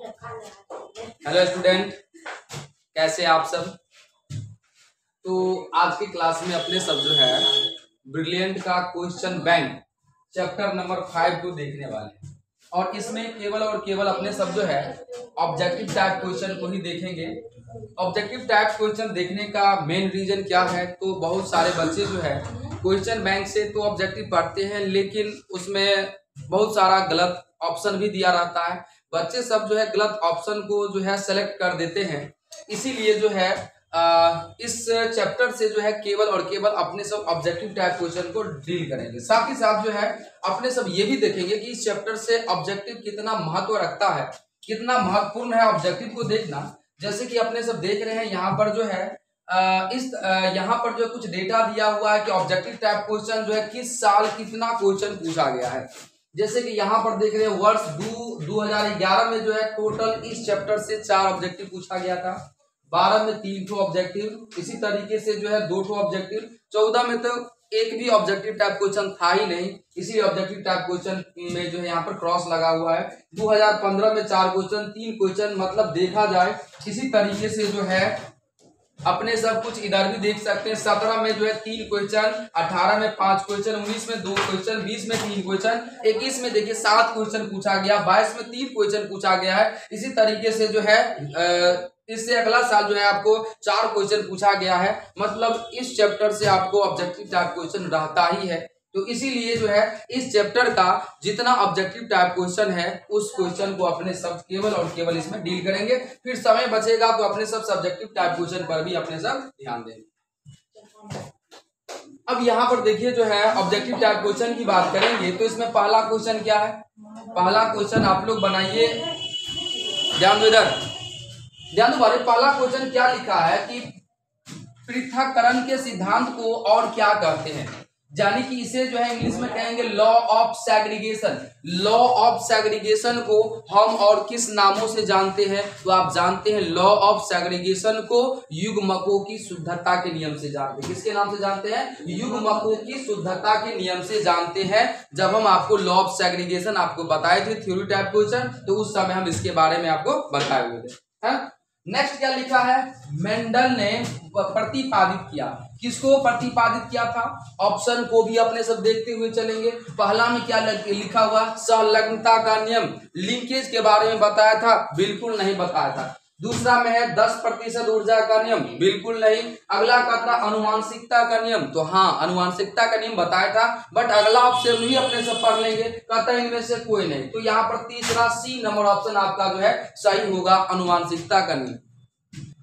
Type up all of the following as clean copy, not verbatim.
Hello student, कैसे आप सब। तो आज की क्लास में अपने सब जो है ब्रिलियंट का क्वेश्चन बैंक चैप्टर नंबर 5 को देखने वाले हैं। और इसमें केवल और केवल अपने सब जो है ऑब्जेक्टिव टाइप क्वेश्चन को ही देखेंगे। ऑब्जेक्टिव टाइप क्वेश्चन देखने का मेन रीजन क्या है, तो बहुत सारे बच्चे जो है क्वेश्चन बैंक से तो ऑब्जेक्टिव पढ़ते हैं, लेकिन उसमें बहुत सारा गलत ऑप्शन भी दिया रहता है। बच्चे सब जो है गलत ऑप्शन को जो है सेलेक्ट कर देते हैं। इसीलिए जो है इस चैप्टर से जो है केवल और केवल अपने सब ऑब्जेक्टिव टाइप क्वेश्चन को डील करेंगे। साथ ही साथ जो है अपने सब ये भी देखेंगे कि इस चैप्टर से ऑब्जेक्टिव कितना महत्व रखता है, कितना महत्वपूर्ण है ऑब्जेक्टिव को देखना। जैसे कि अपने सब देख रहे हैं यहाँ पर जो है यहाँ पर जो कुछ डेटा दिया हुआ है कि ऑब्जेक्टिव टाइप क्वेश्चन जो है किस साल कितना क्वेश्चन पूछा गया है। जैसे कि यहाँ पर देख रहे हैं वर्ष 2011 में जो है टोटल इस चैप्टर से 4 ऑब्जेक्टिव पूछा गया था। 12 में 3 ऑब्जेक्टिव, इसी तरीके से जो है 2 ऑब्जेक्टिव। 14 में तो एक भी ऑब्जेक्टिव टाइप क्वेश्चन था ही नहीं, इसी ऑब्जेक्टिव टाइप क्वेश्चन में जो है यहाँ पर क्रॉस लगा हुआ है। 2015 में 4 क्वेश्चन, 3 क्वेश्चन, मतलब देखा जाए इसी तरीके से जो है अपने सब कुछ इधर भी देख सकते हैं। 17 में जो है 3 क्वेश्चन, 18 में 5 क्वेश्चन, 19 में 2 क्वेश्चन, 20 में 3 क्वेश्चन, 21 में देखिए 7 क्वेश्चन पूछा गया, 22 में 3 क्वेश्चन पूछा गया है। इसी तरीके से जो है इससे अगला साल जो है आपको 4 क्वेश्चन पूछा गया है। मतलब इस चैप्टर से आपको ऑब्जेक्टिव टाइप क्वेश्चन रहता ही है। तो इसीलिए जो है इस चैप्टर का जितना ऑब्जेक्टिव टाइप क्वेश्चन है उस क्वेश्चन को अपने सब केवल और केवल इसमें डील करेंगे। फिर समय बचेगा तो अपने सब सब्जेक्टिव टाइप क्वेश्चन पर भी अपने सब ध्यान देंगे। अब यहाँ पर देखिए जो है ऑब्जेक्टिव टाइप क्वेश्चन की बात करेंगे तो इसमें पहला क्वेश्चन क्या है। पहला क्वेश्चन आप लोग बनाइए, ध्यान दो इधर, ध्यान दो। पहला क्वेश्चन क्या लिखा है कि पृथक्करण के सिद्धांत को और क्या कहते हैं, यानी कि इसे जो है इंग्लिश में कहेंगे law of segregation. Law of segregation को हम और किस नामों से जानते हैं, तो आप जानते हैं लॉ ऑफ सेग्रीगेशन को युग्मकों की शुद्धता के नियम से जानते हैं। किसके नाम से जानते हैं? युग्मकों की शुद्धता के नियम से जानते हैं। जब हम आपको लॉ ऑफ सेग्रीगेशन आपको बताए थे थ्योरी टाइप क्वेश्चन, तो उस समय हम इसके बारे में आपको बताए हुए थे। नेक्स्ट क्या लिखा है, मेंडल ने प्रतिपादित किया। किसको प्रतिपादित किया था? ऑप्शन को भी अपने सब देखते हुए चलेंगे। पहला में क्या लिखा हुआ, संलग्नता का नियम, लिंकेज के बारे में बताया था, बिल्कुल नहीं बताया था। दूसरा में है 10% ऊर्जा का नियम, बिल्कुल नहीं। अगला का था अनुवांशिकता का नियम, तो हाँ अनुवांशिकता का नियम बताया था, बट अगला ऑप्शन भी अपने सब पढ़ लेंगे, कहता है इनमें से कोई नहीं। तो यहाँ पर तीसरा सी नंबर ऑप्शन आपका जो है सही होगा, अनुवांशिकता का नियम।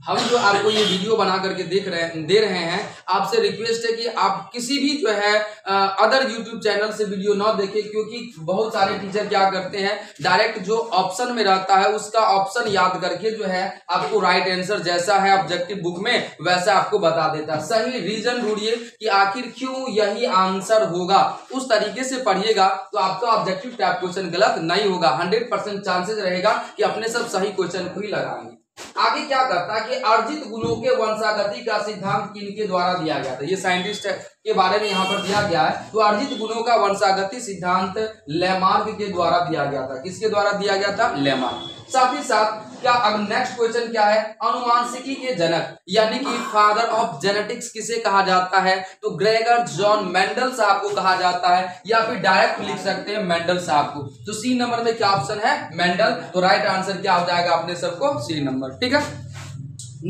हम जो आपको ये वीडियो बना करके दे रहे हैं, आपसे रिक्वेस्ट है कि आप किसी भी जो है अदर यूट्यूब चैनल से वीडियो ना देखें, क्योंकि बहुत सारे टीचर क्या करते हैं डायरेक्ट जो ऑप्शन में रहता है उसका ऑप्शन याद करके जो है आपको राइट आंसर जैसा है ऑब्जेक्टिव बुक में वैसा आपको बता देता है। सही रीजन ढूंढिए कि आखिर क्यों यही आंसर होगा, उस तरीके से पढ़िएगा तो आपका ऑब्जेक्टिव टाइप क्वेश्चन गलत नहीं होगा। 100% चांसेस रहेगा कि अपने सब सही क्वेश्चन को ही लगाएंगे। आगे क्या करता है कि अर्जित गुणों के वंशागति का सिद्धांत किनके द्वारा दिया गया था, ये साइंटिस्ट के बारे में यहाँ पर दिया गया है। तो अर्जित गुणों का वंशागति सिद्धांत लेमार्क के द्वारा दिया गया था। किसके द्वारा दिया गया था? लेमार्क। साथ ही साथ क्या अब नेक्स्ट क्वेश्चन क्या है, अनुवांशिकी के जनक यानी कि फादर ऑफ जेनेटिक्स किसे कहा जाता है, तो ग्रेगर जॉन मेंडल साहब को कहा जाता है, या फिर डायरेक्ट लिख सकते हैं मेंडल साहब को। तो सी नंबर में क्या ऑप्शन है? मेंडल। तो राइट आंसर क्या हो जाएगा अपने सबको? सी नंबर, ठीक है।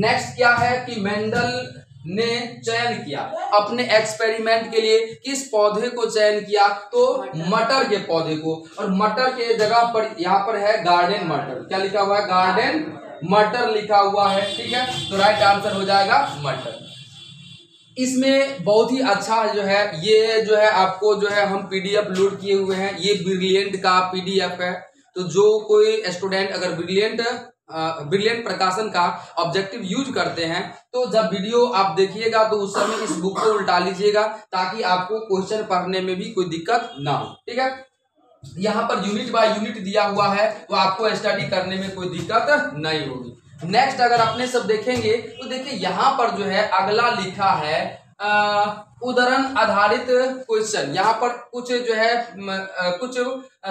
नेक्स्ट क्या है कि मेंडल ने चयन किया अपने एक्सपेरिमेंट के लिए किस पौधे को चयन किया, तो मटर के पौधे को। और मटर के जगह पर यहाँ पर है गार्डन मटर। क्या लिखा हुआ है? गार्डन मटर लिखा हुआ है, ठीक है। तो राइट आंसर हो जाएगा मटर। इसमें बहुत ही अच्छा जो है ये जो है आपको जो है हम पीडीएफ लोड किए हुए हैं, ये ब्रिलियंट का पीडीएफ है। तो जो कोई स्टूडेंट अगर ब्रिलियंट प्रकाशन का ऑब्जेक्टिव यूज करते हैं तो जब वीडियो आप देखिएगा तो उस समय इस बुक को उल्टा लीजिएगा ताकि आपको क्वेश्चन पढ़ने में भी कोई दिक्कत ना हो, ठीक है। यहाँ पर यूनिट बाय यूनिट दिया हुआ है तो आपको स्टडी करने में कोई दिक्कत नहीं होगी। नेक्स्ट अगर अपने सब देखेंगे तो देखिए यहाँ पर जो है अगला लिखा है उदाहरण आधारित क्वेश्चन, यहाँ पर कुछ जो है कुछ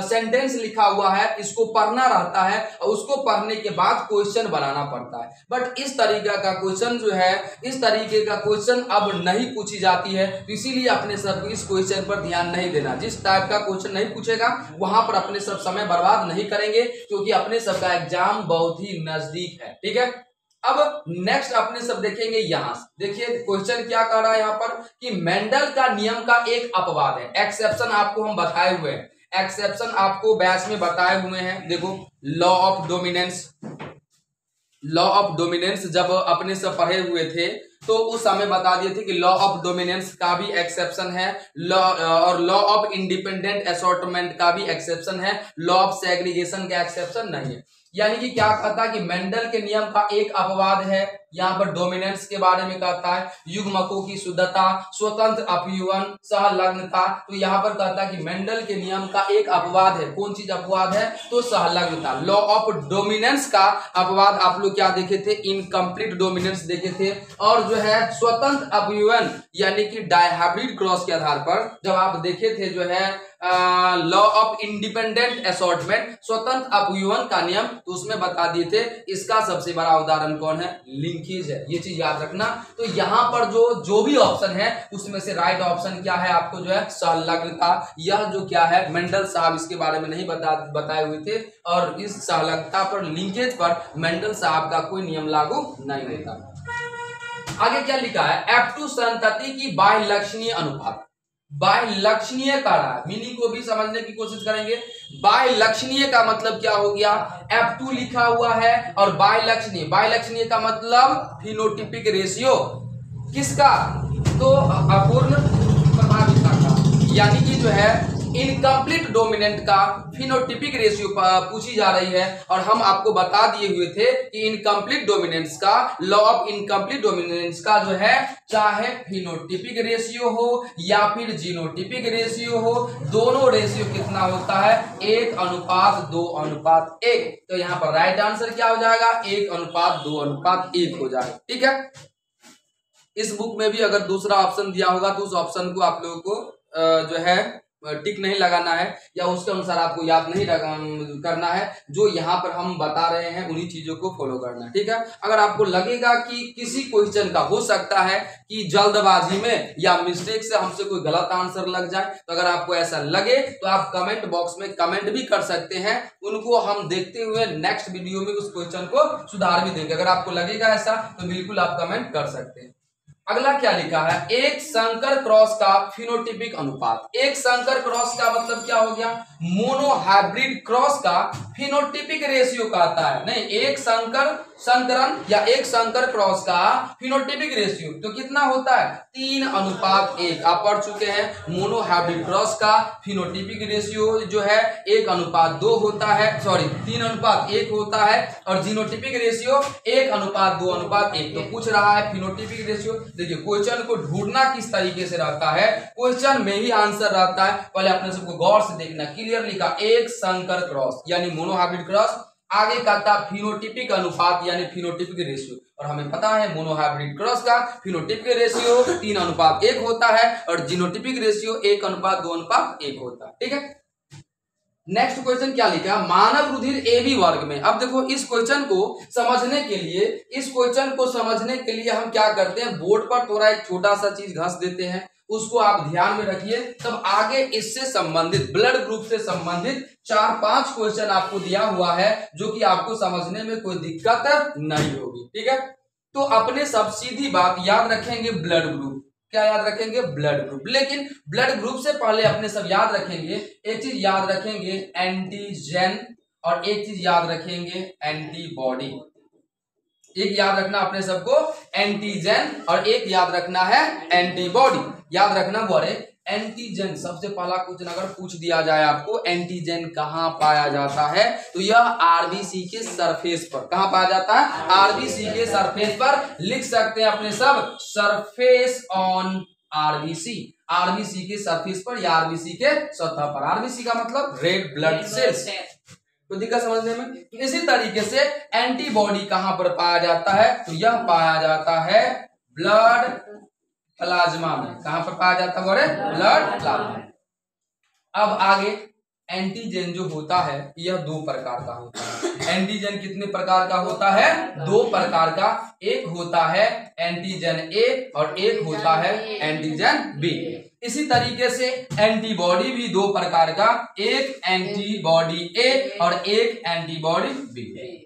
सेंटेंस लिखा हुआ है, इसको पढ़ना रहता है और उसको पढ़ने के बाद क्वेश्चन बनाना पड़ता है। बट इस तरीके का क्वेश्चन जो है, इस तरीके का क्वेश्चन अब नहीं पूछी जाती है, तो इसीलिए अपने सब इस क्वेश्चन पर ध्यान नहीं देना। जिस टाइप का क्वेश्चन नहीं पूछेगा वहां पर अपने सब समय बर्बाद नहीं करेंगे, क्योंकि अपने सब का एग्जाम बहुत ही नजदीक है। ठीक है, अब नेक्स्ट अपने सब देखेंगे। यहां देखिए क्वेश्चन क्या कह रहा है यहाँ पर कि मेंडल का नियम का एक अपवाद है। एक्सेप्शन आपको हम बताए हुए हैं, एक्सेप्शन आपको बैच में बताए हुए हैं। देखो law of dominance, law of dominance जब अपने से पढ़े हुए थे तो उस समय बता दिए थे कि लॉ ऑफ डोमिनेंस का भी एक्सेप्शन है, लॉ और लॉ ऑफ इंडिपेंडेंट असॉर्टमेंट का भी एक्सेप्शन है, लॉ ऑफ सेग्रीगेशन का एक्सेप्शन नहीं है। यानी कि क्या कहता है कि मेंडल के नियम का एक अपवाद है, यहाँ पर डोमिनेंस के बारे में कहता है, युग्मकों की शुद्धता, स्वतंत्र अपयूहन, सहलग्नता। तो यहाँ पर कहता है कि मेंडल के नियम का एक अपवाद है। कौन चीज अपवाद है? तो सहलग्नता। लॉ ऑफ डोमिनेंस का अपवाद आप लोग क्या देखे थे? इनकम्प्लीट डोमिनेंस देखे थे। और जो है स्वतंत्र अपयूहन यानी कि डायहाइब्रिड क्रॉस के आधार पर जब आप देखे थे जो है लॉ ऑफ इंडिपेंडेंट असॉर्टमेंट, स्वतंत्र अपयूहन का नियम, तो उसमें बता दिए थे इसका सबसे बड़ा उदाहरण कौन है? लिंकेज है। ये चीज याद रखना। तो यहाँ पर जो भी ऑप्शन है उसमें से राइट ऑप्शन क्या है? आपको जो है सहलग्नता। यह जो क्या है मेंडल साहब इसके बारे में नहीं बताए हुए थे, और इस सहलग्नता पर, लिंकेज पर मेंडल साहब का कोई नियम लागू नहीं होता। आगे क्या लिखा है? F2 संतति की बाह्यलक्षणीय अनुपात। बाह्यलक्षणीय का रहा है, मीनिंग को भी समझने की कोशिश करेंगे। बाह्यलक्षणीय का मतलब क्या हो गया? F2 लिखा हुआ है और बाह्यलक्षणीय, बाह्यलक्षणीय का मतलब फिनोटिपिक रेशियो किसका? तो अपूर्ण प्रभाविता का, यानी कि जो है इनकम्प्लीट डोमिनेंट का फिनोटिपिक रेशियो पूछी जा रही है। और हम आपको बता दिए हुए थे कि इनकम्प्लीट डोमिनेंस का, लॉ ऑफ इनकम्प्लीट डोमिनेंस का जो है, चाहे फिनोटिपिक रेशियो हो या फिर जीनोटिपिक रेशियो हो, दोनों रेशियो कितना होता है? 1:2:1। तो यहाँ पर राइट आंसर क्या हो जाएगा? 1:2:1 हो जाएगा। ठीक है, इस बुक में भी अगर दूसरा ऑप्शन दिया होगा तो उस ऑप्शन को आप लोगों को जो है टिक नहीं लगाना है, या उसके अनुसार आपको याद नहीं करना है। जो यहाँ पर हम बता रहे हैं उन्हीं चीजों को फॉलो करना है। ठीक है, अगर आपको लगेगा कि किसी क्वेश्चन का हो सकता है कि जल्दबाजी में या मिस्टेक से हमसे कोई गलत आंसर लग जाए, तो अगर आपको ऐसा लगे तो आप कमेंट बॉक्स में कमेंट भी कर सकते हैं। उनको हम देखते हुए नेक्स्ट वीडियो में उस क्वेश्चन को सुधार भी देंगे। अगर आपको लगेगा ऐसा तो बिल्कुल आप कमेंट कर सकते हैं। अगला क्या लिखा है? एक संकर क्रॉस का फिनोटिपिक अनुपात। एक संकर क्रॉस का मतलब क्या हो गया? मोनोहाइब्रिड क्रॉस का फिनोटिपिक रेशियो कहता है। नहीं, एक संकरण या एक संकर क्रॉस का फिनोटिपिक रेशियो तो कितना होता है? 3:1। आप पढ़ चुके हैं मोनोहाइब्रिड क्रॉस का फिनोटिपिक रेशियो जो है 1:2 होता है, सॉरी 3:1 होता है, और जीनोटिपिक रेशियो 1:2:1। तो पूछ रहा है फिनोटिपिक रेशियो। देखिए क्वेश्चन को ढूंढना किस तरीके से रहता है, क्वेश्चन में ही आंसर रहता है। पहले अपने सबको गौर से देखना। क्लियर लिखा एक संकर क्रॉस यानी मोनोहाइब्रिड क्रॉस, आगे कहता फिनोटिपिक अनुपात यानी फिनोटिपिक रेशियो, और हमें पता है मोनोहाइब्रिड क्रॉस का फिनोटिपिक रेशियो 3:1 होता है और जीनोटिपिक रेशियो 1:2:1 होता है। ठीक है, नेक्स्ट क्वेश्चन क्या लिखा? मानव रुधिर AB वर्ग में। अब देखो इस क्वेश्चन को समझने के लिए हम क्या करते हैं, बोर्ड पर थोड़ा एक छोटा सा चीज घस देते हैं, उसको आप ध्यान में रखिए। तब आगे इससे संबंधित, ब्लड ग्रुप से संबंधित 4-5 क्वेश्चन आपको दिया हुआ है, जो कि आपको समझने में कोई दिक्कत नहीं होगी। ठीक है, तो अपने सब सीधी बात याद रखेंगे ब्लड ग्रुप। क्या याद रखेंगे? Blood group. लेकिन ब्लड ग्रुप से पहले अपने सब याद रखेंगे, एक चीज याद रखेंगे एंटीजन, और एक चीज याद रखेंगे एंटीबॉडी। एक याद रखना अपने सबको एंटीजन, और एक याद रखना है एंटीबॉडी। याद रखना वो, अरे एंटीजन सबसे पहला क्वेश्चन अगर पूछ दिया जाए आपको, एंटीजन कहाँ पाया जाता है, तो यह आरबीसी के सरफेस पर। कहाँ पाया जाता है? आरबीसी के सरफेस पर। लिख सकते हैं अपने सब सरफेस ऑन आरबीसी, आरबीसी के सरफेस पर या आरबीसी के सतह पर। आरबीसी का मतलब रेड ब्लड सेल्स। तो दिक्कत समझने में। तो इसी तरीके से एंटीबॉडी कहां पर पाया जाता है, तो यह पाया जाता है ब्लड प्लाज्मा में। कहां पर पाया जाता है? Blood plasma. अब आगे एंटीजन जो होता है यह दो प्रकार का होता है। एंटीजन कितने प्रकार का होता है? दो प्रकार का। एक होता है एंटीजन ए और एक होता है एंटीजन बी। इसी तरीके से एंटीबॉडी भी दो प्रकार का, एक एंटीबॉडी ए और एक एंटीबॉडी बी।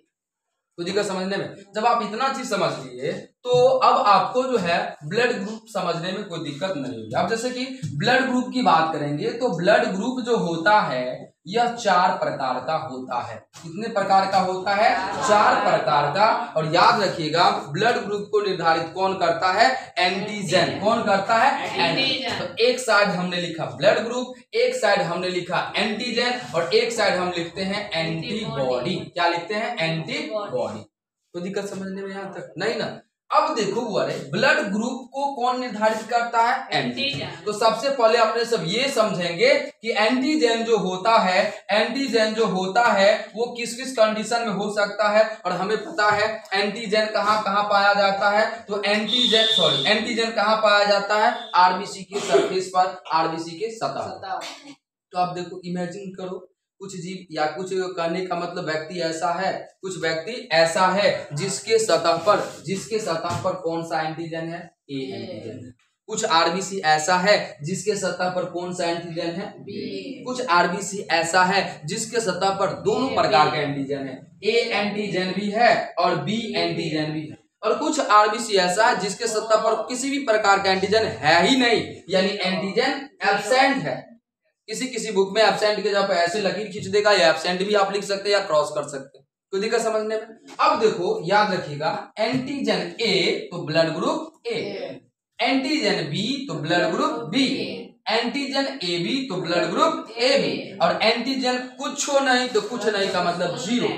तो दिक्कत समझने में, जब आप इतना चीज समझ लिए तो अब आपको जो है ब्लड ग्रुप समझने में कोई दिक्कत नहीं होगी। अब जैसे कि ब्लड ग्रुप की बात करेंगे तो ब्लड ग्रुप जो होता है यह 4 प्रकार का होता है। कितने प्रकार का होता है? 4 प्रकार का। और याद रखिएगा ब्लड ग्रुप को निर्धारित कौन करता है? एंटीजन। कौन करता है? एंटीजन। तो एक साइड हमने लिखा ब्लड ग्रुप, एक साइड हमने लिखा एंटीजन और एक साइड हम लिखते हैं एंटीबॉडी। क्या लिखते हैं? एंटीबॉडी। तो दिक्कत समझने में यहां तक नहीं ना? अब देखो ब्लड ग्रुप को कौन निर्धारित करता है? एंटीजन। तो सबसे पहले अपने सब ये समझेंगे कि एंटीजन जो होता है, एंटीजन जो होता है वो किस किस कंडीशन में हो सकता है। और हमें पता है एंटीजन कहाँ कहाँ पाया जाता है। तो एंटीजन कहाँ पाया जाता है? आरबीसी के सरफेस पर, आरबीसी के सतह। तो आप देखो, इमेजिन करो कुछ जीव या कुछ कहने का मतलब व्यक्ति ऐसा है, कुछ व्यक्ति ऐसा है जिसके सतह पर कौन सा एंटीजन है? ए एंटीजन है। कुछ आरबीसी ऐसा है जिसके सतह पर कौन सा एंटीजन है? बी। कुछ आरबीसी ऐसा है जिसके सतह पर दोनों प्रकार के एंटीजन है, ए एंटीजन भी है और बी एंटीजन भी है। और कुछ आरबीसी ऐसा है जिसके सतह पर किसी भी प्रकार का एंटीजन है ही नहीं, यानी एंटीजन एब्सेंट है। किसी बुक में एब्सेंट के जगह पे ऐसे लकीर खींच देगा, या एब्सेंट भी आप लिख सकते हैं या क्रॉस कर सकते हैं। कोई दिक्कत समझने में? अब देखो याद रखिएगा, एंटीजन ए तो blood group A, antigen B तो blood group B, antigen A B तो ब्लड ग्रुप ए बी। और एंटीजन कुछ नहीं तो कुछ नहीं का मतलब जीरो,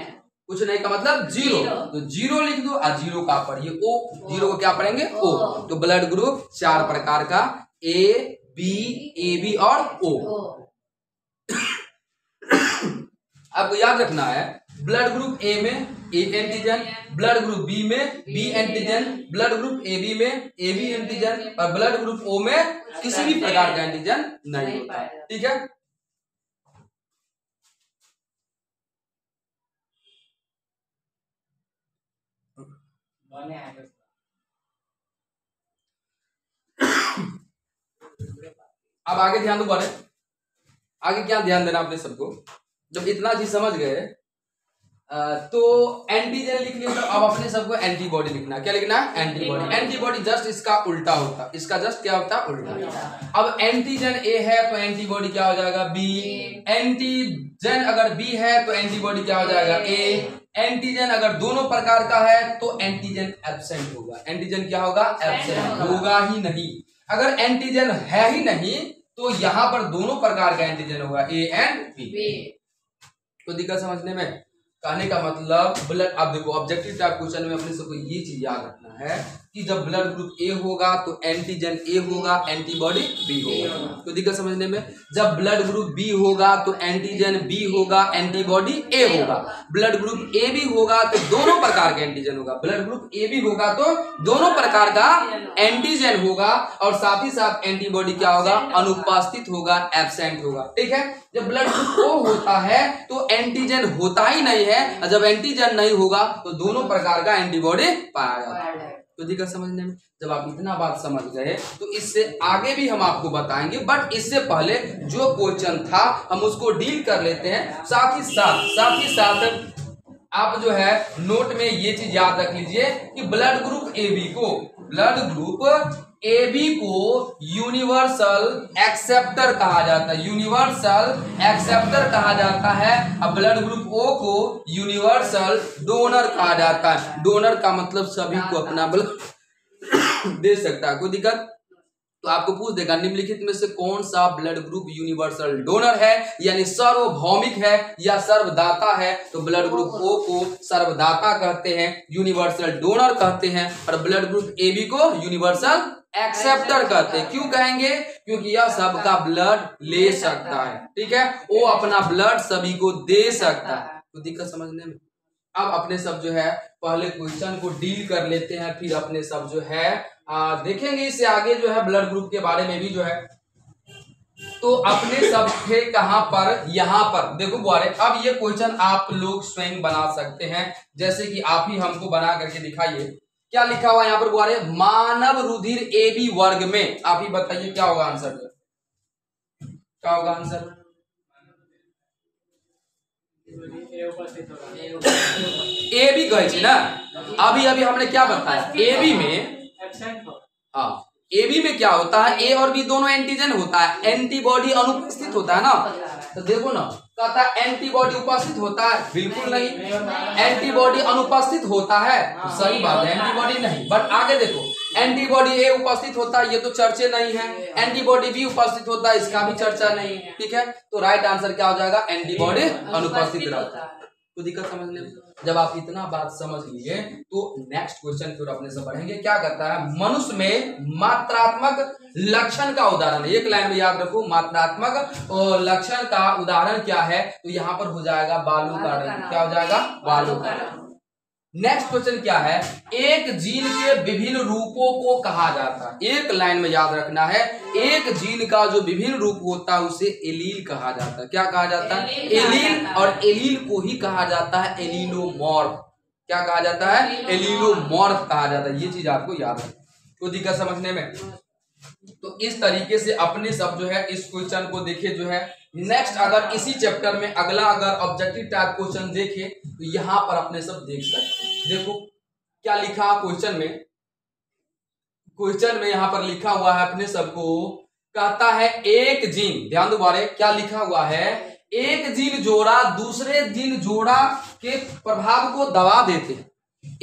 कुछ नहीं का मतलब जीरो। तो जीरो लिख दो और जीरो का पढ़िए ओ, जीरो को क्या पढ़ेंगे? ओ। तो ब्लड ग्रुप 4 प्रकार का, ए बी, ए बी और ओ। आपको याद रखना है ब्लड ग्रुप ए में A antigen, blood group B में B antigen, blood group A B में ए बी एंटीजन और ब्लड ग्रुप ओ में किसी भी प्रकार का एंटीजन नहीं होता। ठीक है? अब आगे ध्यान दो बारे, आगे क्या ध्यान देना आपने सबको। जब इतना चीज समझ गए तो एंटीजन लिख लिया, तो अब अपने सबको एंटीबॉडी लिखना। क्या लिखना? एंटीबॉडी। एंटीबॉडी जस्ट इसका उल्टा होता, इसका जस्ट क्या होता? उल्टा। अब एंटीजन ए है तो एंटीबॉडी क्या हो जाएगा? बी। एंटीजन अगर बी है तो एंटीबॉडी क्या हो जाएगा? ए। एंटीजन अगर दोनों प्रकार का है तो एंटीजन एब्सेंट होगा। एंटीजन क्या होगा? एब्सेंट होगा ही नहीं। अगर एंटीजन है ही नहीं तो यहां पर दोनों प्रकार का एंटीजन होगा, ए एंड बी। तो दिक्कत समझने में? कहने का मतलब ब्लड, अब देखो ऑब्जेक्टिव टाइप क्वेश्चन में अपने सबको ये चीज याद रखना है कि जब ब्लड ग्रुप ए होगा तो एंटीजन ए होगा, एंटीबॉडी बी होगा। तो दिक्कत समझने में? जब ब्लड ग्रुप बी होगा तो एंटीजन बी होगा, एंटीबॉडी ए होगा। ब्लड ग्रुप ए बी होगा तो दोनों प्रकार का एंटीजन होगा, ब्लड ग्रुप ए बी होगा तो दोनों प्रकार का एंटीजन होगा और साथ ही साथ एंटीबॉडी क्या होगा? अनुपस्थित होगा, एब्सेंट होगा। ठीक है? जब ब्लड ग्रुप ओ होता है तो एंटीजन होता ही नहीं है, और जब एंटीजन नहीं होगा तो दोनों प्रकार का एंटीबॉडी पाया जाता है। तो दिक्कत समझने में? जब आप इतना बात समझ गए तो इससे आगे भी हम आपको बताएंगे, बट इससे पहले जो क्वेश्चन था हम उसको डील कर लेते हैं। साथ ही साथ आप जो है नोट में ये चीज याद रख लीजिए कि ब्लड ग्रुप ए बी को यूनिवर्सल एक्सेप्टर कहा जाता है, यूनिवर्सल एक्सेप्टर कहा जाता है। अब ब्लड ग्रुप ओ को यूनिवर्सल डोनर कहा जाता है। डोनर का मतलब सभी को अपना ब्लड दे सकता है। कोई दिक्कत? तो आपको पूछ देगा निम्नलिखित में से कौन सा ब्लड ग्रुप यूनिवर्सल डोनर है, यानी सार्वभौमिक है या सर्वदाता है। तो ब्लड ग्रुप ओ को सर्वदाता कहते हैं, यूनिवर्सल डोनर कहते हैं, और ब्लड ग्रुप ए बी को यूनिवर्सल एक्सेप्टर कहते हैं। क्यों कहेंगे? क्योंकि यह सबका ब्लड ले सकता है। ठीक है? वो अपना ब्लड सभी को दे सकता है। तो दिक्कत समझने में? अब अपने सब जो है पहले क्वेश्चन को डील कर लेते हैं, फिर अपने सब जो है देखेंगे इससे आगे जो है ब्लड ग्रुप के बारे में भी जो है। तो अपने सब थे कहां पर, यहां पर देखो बुआरे। अब ये क्वेश्चन आप लोग स्वयं बना सकते हैं, जैसे कि आप ही हमको बना करके दिखाइए। क्या लिखा हुआ यहाँ पर बुआरे, मानव रुधिर ए बी वर्ग में, आप ही बताइए क्या होगा आंसर, क्या होगा आंसर? ए बी कहे ना, अभी अभी हमने क्या बताया, ए बी में, हाँ ए बी में क्या होता है, ए और बी दोनों एंटीजन होता है, एंटीबॉडी अनुपस्थित होता है ना। तो देखो ना, कहता है एंटीबॉडी उपस्थित होता है, बिल्कुल नहीं, एंटीबॉडी अनुपस्थित होता है, तो सही बात है, एंटीबॉडी नहीं। बट आगे देखो, एंटीबॉडी ए उपस्थित होता है, ये तो चर्चे नहीं है, एंटीबॉडी बी उपस्थित होता है, इसका भी चर्चा नहीं है, ठीक है। तो राइट आंसर क्या हो जाएगा, एंटीबॉडी अनुपस्थित रहता है। तो दिक्कत समझने में, जब आप इतना बात समझ लिए तो नेक्स्ट क्वेश्चन फिर अपने से बढ़ेंगे। क्या करता है, मनुष्य में मात्रात्मक लक्षण का उदाहरण, एक लाइन में याद रखो, मात्रात्मक लक्षण का उदाहरण क्या है, तो यहाँ पर हो जाएगा बालू का रंग, क्या हो जाएगा, बालू का रंग। नेक्स्ट क्वेश्चन क्या है, एक जीन के विभिन्न रूपों को कहा जाता है, एक लाइन में याद रखना है, एक जीन का जो विभिन्न रूप होता है उसे एलील कहा जाता है। क्या कहा जाता है, एलील, और एलील को ही कहा जाता है एलीलोमॉर्फ। क्या कहा जाता है, एलीलोमॉर्फ कहा जाता है, ये चीज आपको याद है। कोई दिक्कत समझने में? तो इस तरीके से अपने सब जो है इस क्वेश्चन को देखे जो है। नेक्स्ट अगर इसी चैप्टर में अगला अगर ऑब्जेक्टिव टाइप क्वेश्चन देखे तो यहाँ पर अपने सब देख सकते हैं। देखो क्या लिखा क्वेश्चन में, क्वेश्चन में यहाँ पर लिखा हुआ है अपने सबको, कहता है एक जीन, ध्यान दो बारे, क्या लिखा हुआ है, एक जीन जोड़ा दूसरे जीन जोड़ा के प्रभाव को दबा देते हैं।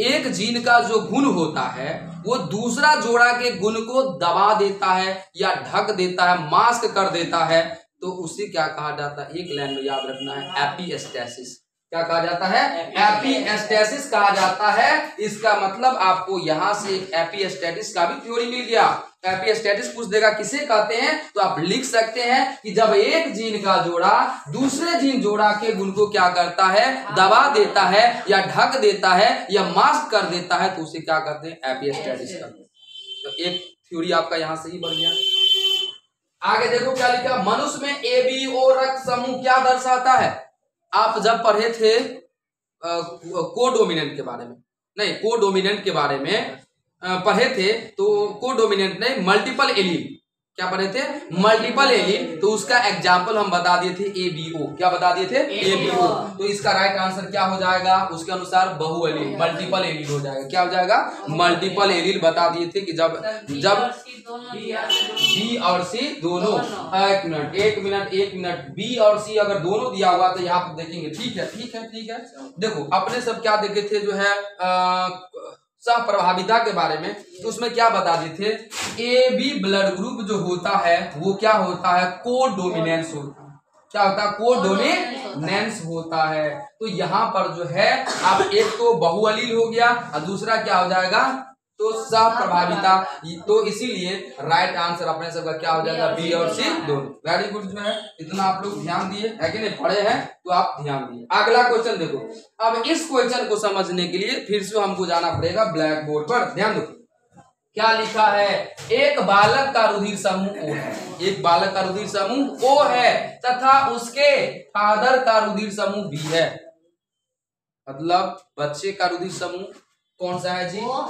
एक जीन का जो गुण होता है वो दूसरा जोड़ा के गुण को दबा देता है या ढक देता है, मास्क कर देता है, तो उसे क्या कहा जाता है, एक लाइन में याद रखना है, एपिस्टेसिस। क्या कहा जाता है, एपिस्टेसिस कहा जाता है। इसका मतलब आपको यहां से एक एपिस्टेसिस का भी थ्योरी मिल गया। एपिस्टेसिस पूछ देगा किसे कहते हैं, तो आप लिख सकते हैं कि जब एक जीन का जोड़ा दूसरे जीन जोड़ा के गुण को क्या करता है, दबा देता है या ढक देता है या मास्क कर देता है, तो उसे क्या करते हैं, एपिस्टेसिस करते हैं। तो एक थ्योरी आपका यहां से ही बढ़ गया। आगे देखो क्या लिखा, मनुष्य में ए बी ओ रक्त समूह क्या दर्शाता है। आप जब पढ़े थे कोडोमिनेंट के बारे में, नहीं कोडोमिनेंट के बारे में पढ़े थे, तो कोडोमिनेंट नहीं मल्टीपल एलील, क्या पढ़े थे, मल्टीपल एलील, तो उसका एग्जाम्पल हम बता दिए थे एबीओ। क्या बता दिए थे, एबीओ। तो इसका राइट आंसर क्या हो जाएगा, उसके अनुसार बहु एलील, मल्टीपल एलील हो जाएगा। क्या हो जाएगा, मल्टीपल एलील बता दिए थे कि जब बी और सी दोनों, एक मिनट बी और सी अगर दोनों दिया हुआ तो यहाँ पर देखेंगे, ठीक है। देखो अपने सब क्या देखे थे जो है सह प्रभाविता के बारे में, तो उसमें क्या बता दिए थे, ए बी ब्लड ग्रुप जो होता है वो क्या होता है, कोडोमिनेंस होता है। क्या होता है, कोडोमिनेंस होता है। तो यहाँ पर जो है अब एक तो बहुअलील हो गया और दूसरा क्या हो जाएगा, तो सह प्रभाविता। तो इसीलिए राइट आंसर अपने सबका क्या हो जाएगा, बी और सी दोनों। वेरी गुड जो है, इतना आप लोग ध्यान दिए है कि नहीं, पढ़े हैं तो आप ध्यान दिए। अगला क्वेश्चन देखो, अब इस क्वेश्चन को समझने के लिए फिर से हमको जाना पड़ेगा ब्लैक बोर्ड पर। ध्यान दो क्या लिखा है, एक बालक का रुधिर समूह ओ है, एक बालक का रुधिर समूह ओ है तथा उसके फादर का रुधिर समूह बी है। मतलब बच्चे का रुधिर समूह कौन सा है जी, ओ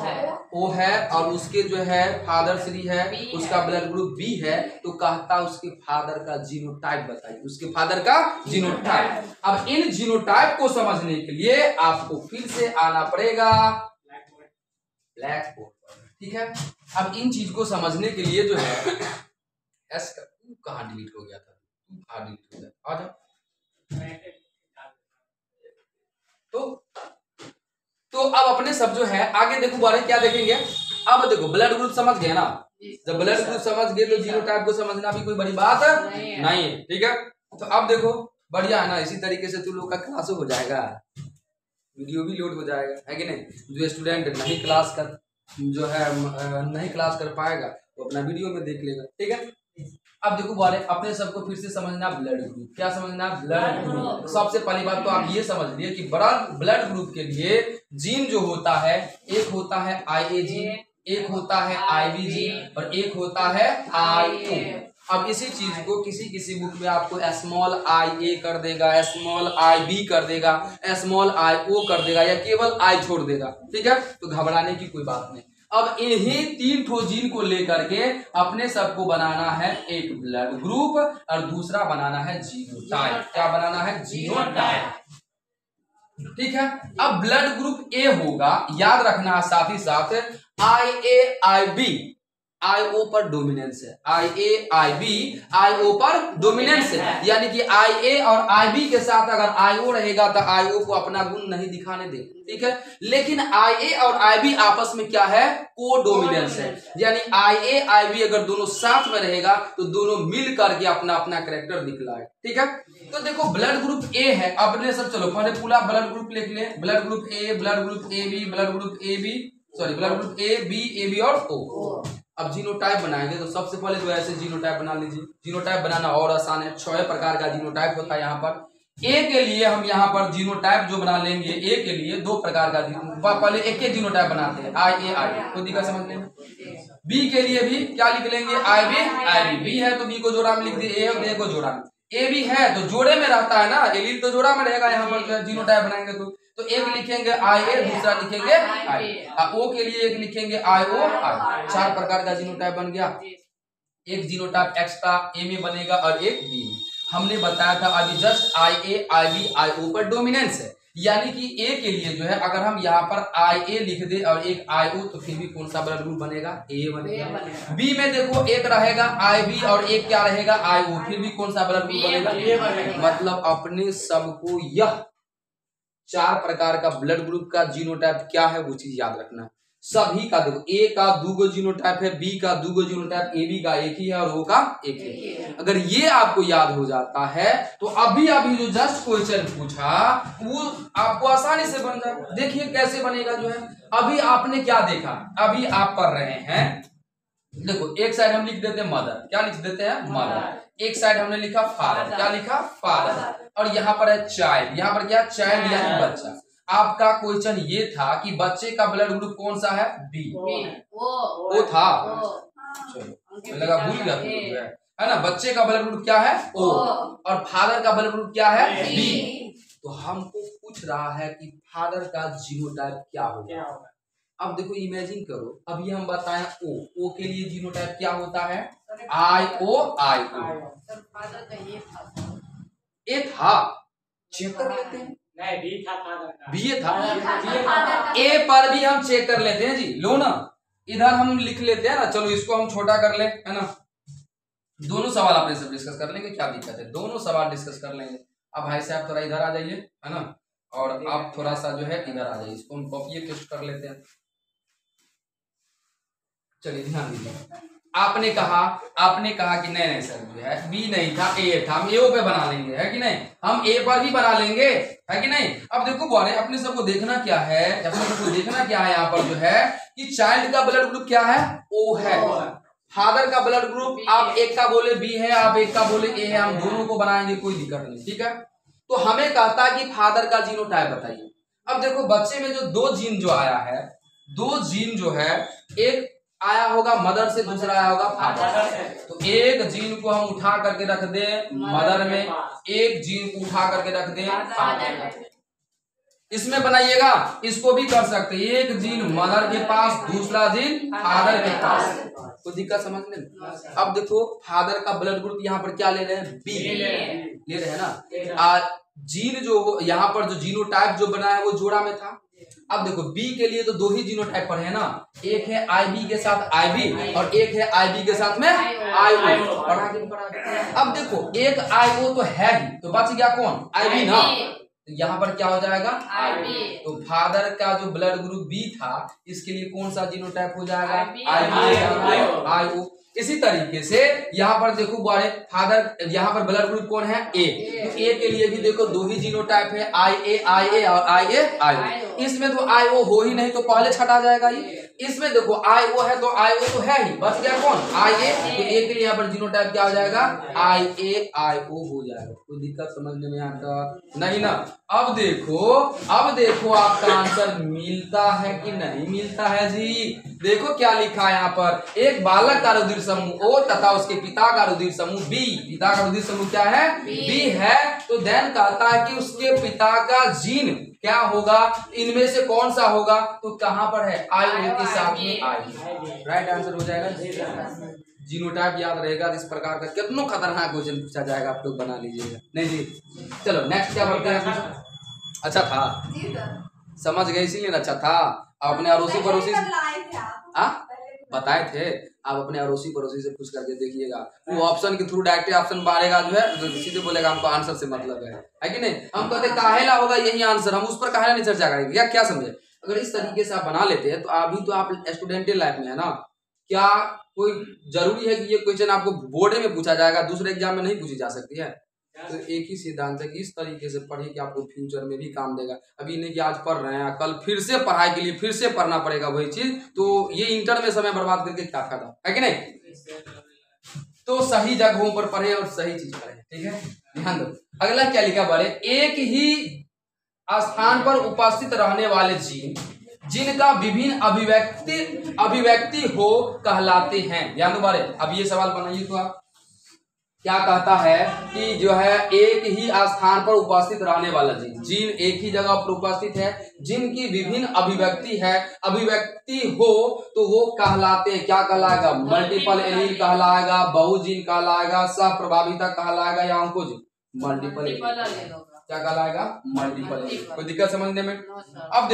है, और उसके जो है फादर श्री है, उसका ब्लड ग्रुप बी है, तो कहता उसके फादर का जीनोटाइप बताइए, उसके फादर का जीनोटाइप। अब इन जीनोटाइप को समझने के लिए आपको फिर से आना पड़ेगा ब्लैक बोर्ड पर, ठीक है। अब इन चीज को समझने के लिए जो है एस का कहाँ डिलीट हो गया था, कहाँ डिलीट हो गया, आ जाओ। तो अब अपने सब जो है आगे देखो बारे क्या देखेंगे। अब देखो ब्लड ग्रुप समझ गए ना, जब ब्लड ग्रुप समझ गए तो जीनोटाइप को समझना भी कोई बड़ी बात नहीं है, ठीक है। तो अब देखो बढ़िया है ना, इसी तरीके से तुम लोग का क्लास हो जाएगा, वीडियो भी लोड हो जाएगा, है कि नहीं। जो स्टूडेंट नहीं क्लास कर जो है नहीं क्लास कर पाएगा वो अपना वीडियो में देख लेगा, ठीक है। अब देखो बोले अपने सबको फिर से समझना ब्लड ग्रुप, क्या समझना, ब्लड ग्रुप। सबसे पहली बात तो आप ये समझ लिए कि बड़ा ब्लड ग्रुप के लिए जीन जो होता है, एक होता है IA जीन, एक होता है IB जीन और एक होता है IO। अब इसी चीज को किसी किसी बुक में आपको स्मॉल IA कर देगा, स्मॉल IB कर देगा, स्मॉल IO कर देगा या केवल I छोड़ देगा, ठीक है। तो घबराने की कोई बात नहीं। अब इन्हीं 3 ठो जीन को लेकर के अपने सबको बनाना है एक ब्लड ग्रुप और दूसरा बनाना है जीनोटाइप। क्या बनाना है, जीनोटाइप, ठीक है। अब ब्लड ग्रुप ए होगा, याद रखना साथ ही साथ IA-IB IO पर डोमिनेंस है, IA-IB IO पर डोमिनेंस है, यानी कि IA और IB के साथ अगर IO रहेगा तो IO को अपना गुण नहीं दिखाने दे, ठीक है। लेकिन IA और IB आपस में क्या है, को डोमिनेंस है, यानी IA-IB अगर दोनों साथ में रहेगा तो दोनों मिल करके अपना अपना कैरेक्टर दिखलाए, ठीक है। तो देखो ब्लड ग्रुप ए है, अपने सब चलो पहले पूरा ब्लड ग्रुप लिख ले, blood group A, blood group AB, blood group AB, sorry blood group A, B, AB और O। अब जीनोटाइप बनाएंगे तो सबसे पहले तो ऐसे जीनोटाइप बना लीजिए। जीनोटाइप बनाना और आसान है, 6 प्रकार का जीनोटाइप होता है। यहाँ पर ए के लिए हम यहाँ पर जीनोटाइप जो बना लेंगे, ए के लिए 2 प्रकार का, पहले एक जीनोटाइप बनाते हैं IA-IB, कोई दिक्कत समझ लेंगे। बी के लिए भी क्या लिख लेंगे, IB-IB, बी है तो बी को जोड़ा में लिख दिए, ए और ए को जोड़ा में, ए भी है तो जोड़े में रहता है ना, एलील तो जोड़ा में रहेगा। यहाँ पर जीनोटाइप बनाएंगे तो एक लिखेंगे IA, दूसरा लिखेंगे I, O के लिए एक लिखेंगे IO-I। 4 प्रकार का जीनोटाइप बन गया। एक जीनोटाइप एक्स्ट्रा ए में बनेगा और एक बी में। हमने बताया था अभी जस्ट IA-IB IO पर डोमिनेंस है, यानी कि ए के लिए जो है अगर हम यहाँ पर IA लिख दे और एक IO तो फिर भी कौन सा ब्लड ग्रुप बनेगा, ए बनेगा। बी में देखो एक रहेगा IB और एक क्या रहेगा, IO, फिर भी कौन सा ब्लड ग्रुप बनेगा। मतलब अपने सबको यह 4 प्रकार का ब्लड ग्रुप का जीनोटाइप क्या है वो चीज याद रखना। सभी का देखो, ए का 2 जीनोटाइप है, बी का 2 जीनोटाइप, AB का एक ही है और O का एक ही है। अगर ये आपको याद हो जाता है तो अभी अभी जो जस्ट क्वेश्चन पूछा वो आपको आसानी से बन जाए। देखिए कैसे बनेगा जो है। अभी आपने क्या देखा, अभी आप पढ़ रहे हैं, देखो एक साइड हम लिख देते हैं मदर, क्या लिख देते हैं, मदर। एक साइड हमने लिखा फादर, क्या लिखा, फादर। और यहाँ पर है चाइल्ड, यहाँ पर क्या, चाइल्ड यानी बच्चा। आपका क्वेश्चन ये था कि बच्चे का ब्लड ग्रुप कौन सा है, बी। वो था, चलो लगा भूल गया है ना। बच्चे का ब्लड ग्रुप क्या है, O, और फादर का ब्लड ग्रुप क्या है, बी। तो हमको पूछ रहा है कि फादर का जीनोटाइप क्या होगा। अब देखो इमेजिन करो, अभी हम बताएं O के लिए जीनोटाइप क्या होता है, IO-IO। ए था, चेक कर लेते हैं, नहीं बी था, फादर का, बी था, ए पर भी हम चेक कर लेते हैं जी। लो ना, इधर हम लिख लेते हैं ना, चलो इसको हम छोटा कर ले, है ना। दोनों सवाल अपने से डिस्कस कर लेंगे, क्या दिक्कत है, दोनों सवाल डिस्कस कर लेंगे। अब भाई साहब थोड़ा इधर आ जाइए, है ना, और आप थोड़ा सा जो है इधर आ जाइए, इसको हम कॉपी पेस्ट कर लेते हैं। चलिए ध्यान दीजिए, आपने कहा कि नहीं सर जो है बी नहीं था, ए था, हम ए पे बना लेंगे, है कि नहीं, हम ए पर भी बना लेंगे, है कि नहीं। अब देखो बोले अपने सबको देखना क्या है, यहाँ पर जो है कि चाइल्ड का ब्लड ग्रुप क्या है, O है। फादर का ब्लड ग्रुप आप एक का बोले बी है, आप एक का बोले ए है, हम दोनों को बनाएंगे, कोई दिक्कत नहीं, ठीक है। तो हमें कहता है कि फादर का जीनोटाइप बताइए। अब देखो बच्चे में जो 2 जीन जो आया है, 2 जीन जो है, एक आया होगा मदर से, दूसरा आया होगा फादर से। तो एक जीन को हम उठा करके रख दे मदर में, एक जीन को उठा करके रख दे फादर में। इसमें बनाइएगा, इसको भी कर सकते, एक जीन मदर के पास, दूसरा जीन फादर के पास, कोई दिक्कत समझ लें। अब देखो फादर का ब्लड ग्रुप यहाँ पर क्या ले रहे हैं, बी ले रहे हैं ना। जीन जो यहाँ पर जो जीनोटाइप जो बना है वो जोड़ा में था। अब देखो बी के लिए तो 2 ही जीनोटाइप पर है ना, एक है IB के साथ IB और एक है IB के साथ में IO। पढ़ा के अब देखो एक IO तो है ही, तो बच गया कौन, IB ना। तो यहाँ पर क्या हो जाएगा, IB। तो फादर का जो ब्लड ग्रुप बी था, इसके लिए कौन सा जीनोटाइप हो जाएगा, IO। इसी तरीके से यहाँ पर देखो बड़े फादर, यहाँ पर ब्लड ग्रुप कौन है? ए। तो ए के लिए भी देखो दो ही जीनोटाइप है, आई ए और आई। इसमें तो आई ओ हो ही नहीं, तो पहले छटा जाएगा ये। इसमें देखो आई ओ है तो आई ओ तो है ही, बच गया कौन? आई ए। तो ए के लिए यहाँ पर जीनोटाइप क्या हो जाएगा? आई ए आई ओ हो जाएगा। कोई दिक्कत समझने में आता नहीं ना? अब देखो आपका आंसर मिलता है कि नहीं मिलता है जी? देखो क्या लिखा है यहाँ पर, एक बालक का रुधिर समूह ओ तथा उसके पिता का रुधिर समूह बी। पिता का रुधिर समूह क्या है? बी है। तो देन कहता है कि उसके पिता का जीन क्या होगा, इनमें से कौन सा होगा? तो कहां पर है? आई ओ के साथ में आई। राइट आंसर हो जाएगा। जीनोटाइप याद रहेगा। इस प्रकार का कितना खतरनाक क्वेश्चन पूछा जाएगा, आप लोग बना लीजिएगा। नहीं जी, चलो नेक्स्ट क्या बढ़ते हैं। अच्छा था, समझ गए इसीलिए अच्छा था। अपने अड़ोसी पड़ोसी बताए थे, आप अपने अड़ोसी पड़ोसी से पूछ करके देखिएगा। वो ऑप्शन के थ्रू डायरेक्ट ऑप्शन बारेगा जो है, तो सीधे बोलेगा हमको आंसर से मतलब है कि नहीं? हम कहते काहेला होगा यही आंसर, हम उस पर काहेला नहीं चर्चा करेंगे। क्या समझे? अगर इस तरीके से आप बना लेते हैं तो अभी तो आप स्टूडेंट लाइफ में है ना, क्या कोई जरूरी है कि ये क्वेश्चन आपको बोर्ड में पूछा जाएगा, दूसरे एग्जाम में नहीं पूछी जा सकती है? तो एक ही सिद्धांत है कि इस तरीके से पढ़िए कि आपको फ्यूचर में भी काम देगा। अभी नहीं कि आज पढ़ रहे हैं, कल फिर से पढ़ाई के लिए फिर से पढ़ना पड़ेगा वही चीज, तो ये इंटर में समय बर्बाद करके क्या फायदा है कि नहीं? तो सही जगहों पर पढ़े और सही चीज पढ़े, ठीक है? ध्यान दो। अगला क्या लिखा बड़े, एक ही स्थान पर उपस्थित रहने वाले जीन जिनका विभिन्न अभिव्यक्ति हो कहलाते हैं। ध्यान दो बारे, अब ये सवाल बनाइए तो आप क्या कहता है कि जो है एक ही स्थान पर उपस्थित रहने वाला जीन एक ही जगह पर उपस्थित है, जिनकी विभिन्न अभिव्यक्ति हो तो वो कहलाते हैं, क्या कहलाएगा? मल्टीपल एलील कहलाएगा, बहुजीन कहलाएगा, सह प्रभाविता कहलाएगा या ऑन्कोजीन? मल्टीपल क्या कहलाएगा? Multiple allele. कोई दिक्कत समझने में? अब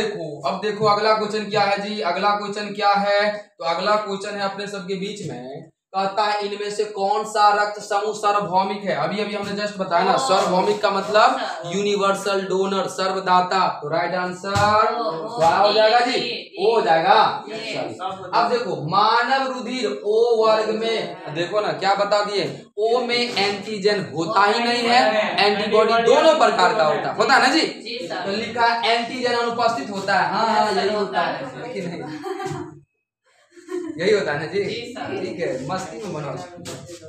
देखो अगला क्वेश्चन क्या है जी? अगला क्वेश्चन क्या है? तो अगला क्वेश्चन है अपने सबके बीच में, कहता है इनमें से कौन सा रक्त समूह सार्वभौमिक है? अभी हमने जस्ट बताया ना, सार्वभौमिक का मतलब यूनिवर्सल डोनर, सर्वदाता। तो राइट आंसर क्या हो जाएगा जी? ओ हो जाएगा। अब देखो मानव रुधिर ओ वर्ग में, देखो ना क्या बता दिए, ओ में एंटीजन होता ही नहीं है, एंटीबॉडी दोनों प्रकार का होता है ना जी? तो लिखा है एंटीजन अनुपस्थित होता है। हाँ यही होता है, लेकिन नहीं यही होता है ना जी? ठीक है, मस्ती में बनाओ,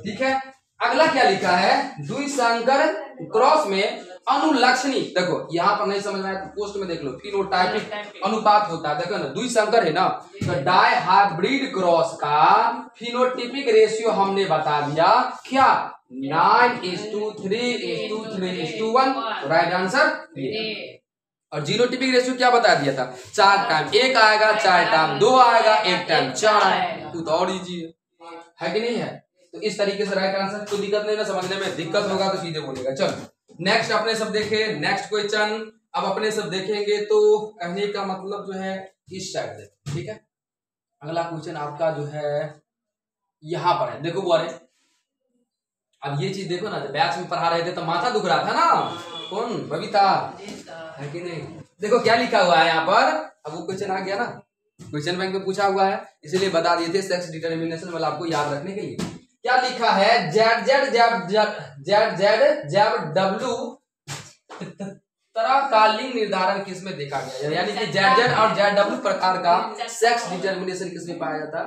ठीक है। अगला क्या लिखा है, द्विसंकर क्रॉस में अनुलक्षणी। देखो यहाँ पर नहीं समझ में आया तो पोस्ट में देख लो, फिनोटाइपिक अनुपात होता है। देखो ना द्विसंकर है ना, तो डाई हाइब्रिड क्रॉस का फिनोटाइपिक रेशियो हमने बता दिया क्या, 9:3:3:1। Right answer. और जीनोटाइपिक रेशियो क्या बता दिया था, 4 टाइम, एक आएगा 4 टाइम, 2 आएगा 1 टाइम, 4 आएगा। तो और इजी है कि नहीं है? तो इस तरीके से राइट आंसर, कोई दिक्कत नहीं ना समझने में, दिक्कत होगा तो सीधे बोलेगा। चलो नेक्स्ट अपने सब देखे, नेक्स्ट क्वेश्चन अब अपने सब देखेंगे। तो कहने का मतलब जो है इस साइड देखो, ठीक है। अगला क्वेश्चन आपका जो है यहाँ पर है, देखो बोले अब ये चीज देखो ना, जब बैच में पढ़ा रहे थे तो माथा दुख रहा था ना, कौन? बबीता है कि नहीं? देखो क्या लिखा हुआ है यहाँ पर, अब वो क्वेश्चन आ गया ना, क्वेश्चन बैंक में पूछा हुआ है, इसीलिए बता दिए थे सेक्स डिटर्मिनेशन वाला आपको याद रखने के लिए। क्या लिखा है, जेड डब्ल्यू तरह का लिंग निर्धारण किसमें देखा गया है? यानी कि जेड और जेड डब्ल्यू प्रकार का सेक्स डिटर्मिनेशन किसमें पाया जाता है?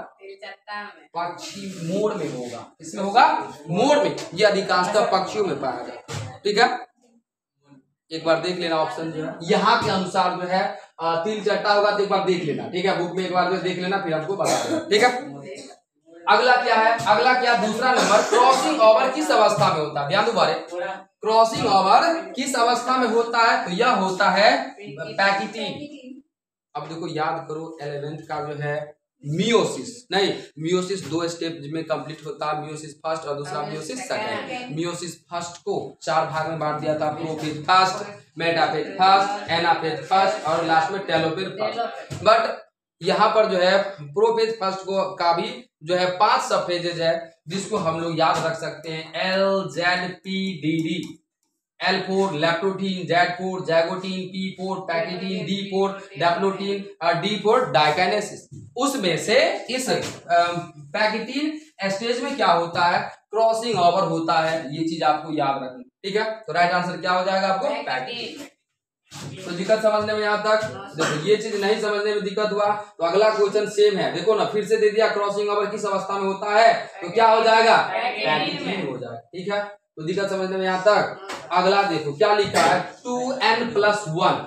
पक्षी मोड़ में होगा। किसमें होगा? मोड़ में। ये अधिकांशतः पक्षियों में पाया जाता है, ठीक है। एक बार देख लेना ऑप्शन जो है यहाँ के अनुसार जो है 3 चट्टा होगा, तो एक बार देख लेना, ठीक है। बुक में एक बार जो देख लेना, फिर आपको बता देना, ठीक है। अगला क्या है, अगला क्या, दूसरा नंबर, क्रॉसिंग ओवर किस अवस्था में होता है? ध्यान दो बारे, क्रॉसिंग ओवर किस अवस्था में होता है? तो यह होता है पैकिटिन। अब देखो याद करो 11th का जो है मियोसिस, नहीं मियोसिस 2 स्टेप में कंप्लीट होता है, मियोसिस फर्स्ट और दूसरा मियोसिस सेकंड। मियोसिस फर्स्ट को 4 भाग में बांट दिया था, prophase first, metaphase first, anaphase first और लास्ट में टेलोफेज फर्स्ट। बट यहाँ पर जो है प्रोफेज फर्स्ट को का भी जो है 5 सब फेजेज है, जिसको हम लोग याद रख सकते हैं LZPDD। L4 leptotene, Z4 जैगोटीन, P4 पैकिटीन, D4 डैप्लोटीन और D4 डाइकाइनेसिस। उसमें से इस पैकेटिन स्टेज में क्या होता है, क्रॉसिंग ओवर होता है। ये चीज आपको याद रखनी, ठीक है। तो राइट आंसर क्या हो जाएगा आपको, पैकेटिन। तो दिक्कत समझने में यहाँ तक, देखो ये चीज नहीं समझने में दिक्कत हुआ तो अगला क्वेश्चन सेम है, देखो ना फिर से दे दिया, क्रॉसिंग ओवर किस अवस्था में होता है, तो क्या हो जाएगा, पैकेटिन हो जाएगा, ठीक है। तो दिक्कत समझने में यहाँ तक। अगला देखो क्या लिखा है, 2n+1,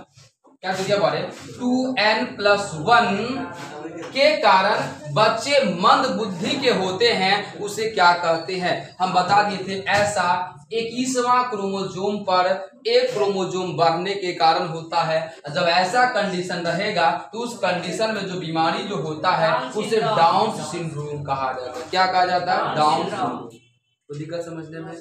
क्या तो क्या बारे 2n+1 के कारण बच्चे मंद बुद्धि के होते हैं, उसे क्या कहते हैं। हम बता दिए थे ऐसा 21वां क्रोमोसोम पर एक क्रोमोसोम बढ़ने के कारण होता है। जब ऐसा कंडीशन रहेगा तो उस कंडीशन में जो बीमारी जो होता है उसे डाउन सिंड्रोम कहा जाता है। क्या कहा जाता है, डाउन सिंड्रोम। तो दिक्कत समझने में।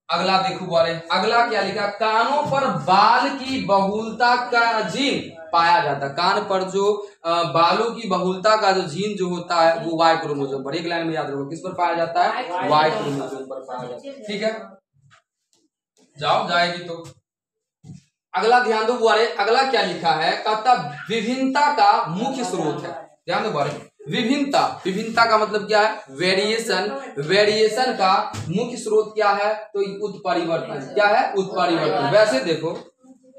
अगला देखो बारे, अगला क्या लिखा, कानों पर बाल की बहुलता का जीन पाया जाता है। कान पर जो बालों की बहुलता का जो जीन जो होता है वो वाई क्रोमोसोम पर, एक लाइन में याद रखो, किस पर पाया जाता है, वाई क्रोमोसोम पर पाया जाता है, ठीक है। जाओ जाएगी तो अगला ध्यान दो बारे, अगला क्या लिखा है, कहता विभिन्नता का मुख्य स्रोत है। ध्यान दो बारे, विभिन्नता, विभिन्नता का मतलब क्या है, वेरिएशन, वेरिएशन का मुख्य स्रोत क्या है, तो उत्परिवर्तन। क्या है, उत्परिवर्तन। वैसे देखो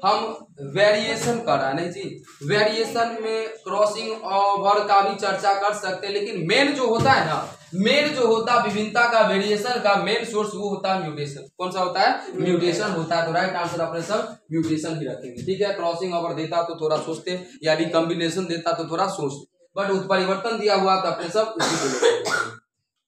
हम वेरिएशन कर रहा है नहीं जी, वेरिएशन में क्रॉसिंग ओवर का भी चर्चा कर सकते हैं, लेकिन मेन जो होता है ना, मेन जो होता है विभिन्नता का, वेरिएशन का मेन सोर्स वो होता है म्यूटेशन। कौन सा होता है, म्यूटेशन होता है। तो राइट आंसर अपने सब म्यूटेशन ही रखेंगे, ठीक है। क्रॉसिंग ओवर देता तो थोड़ा सोचते, या रिकॉम्बिनेशन देता तो थोड़ा सोचते, बट उत्परिवर्तन दिया हुआ तो अपने सब उसी को लेते।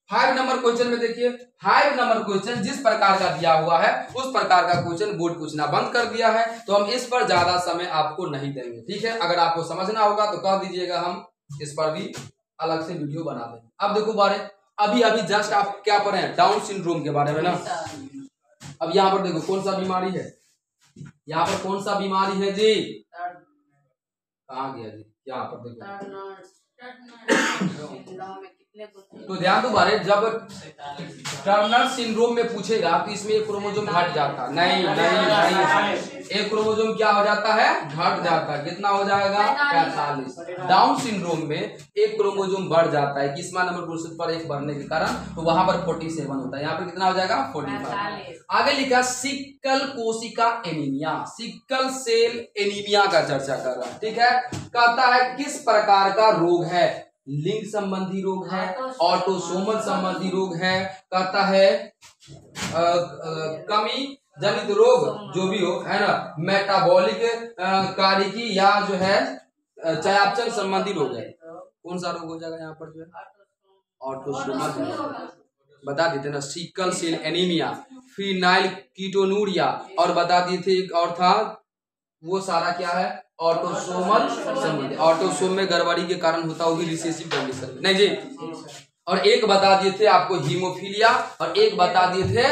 5 नंबर क्वेश्चन में देखिए, 5 नंबर क्वेश्चन जिस प्रकार का दिया हुआ है उस प्रकार का क्वेश्चन बोर्ड पूछना बंद कर दिया है, तो हम इस पर ज्यादा समय आपको नहीं देंगे, ठीक है। अगर आपको समझना होगा तो कह दीजिएगा, हम इस पर भी अलग से वीडियो बना देंगे। अब देखो बारे, अभी अभी जस्ट आप क्या पढ़े हैं, डाउन सिंड्रोम के बारे में ना। अब यहाँ पर देखो कौन सा बीमारी है, यहाँ पर कौन सा बीमारी है जी, कहाँ गया जी, यहाँ पर देखो। तो ध्यान दो बारे, जब टर्नर सिंड्रोम में पूछेगा तो इसमें एक क्रोमोसोम घट जाता, नहीं नहीं नहीं, एक क्रोमोसोम क्या हो जाता है, घट जाता है। कितना हो जाएगा, 45। डाउन सिंड्रोम में एक क्रोमोसोम बढ़ जाता है, 21वां नंबर क्रोमोसोम पर एक बढ़ने के कारण, तो वहां पर 47 होता है, यहाँ पर कितना हो जाएगा, 45। आगे लिखा सिक्कल कोशिका एनीमिया, सिक्कल सेल एनीमिया का चर्चा कर रहा है, ठीक है। कहता है किस प्रकार का रोग है, लिंग संबंधी रोग है, ऑटोसोमल संबंधी रोग है, कहता है कमी जनित रोग जो भी हो, है ना, मेटाबॉलिक कार्यकी या जो है चयापचय संबंधी रोग है। कौन सा रोग हो जाएगा यहाँ पर, जो है ऑटोसोमल, बता देते ना, sickle cell anaemia, phenylketonuria, और बता दिए थे एक और था, वो सारा क्या है, ऑटोसोमल संबंधी, ऑटोसोम में गड़बड़ी के कारण होता होगी रिसेसिव कंडीशन, नहीं जी। और एक बता दिए थे आपको हीमोफीलिया, और एक बता दिए थे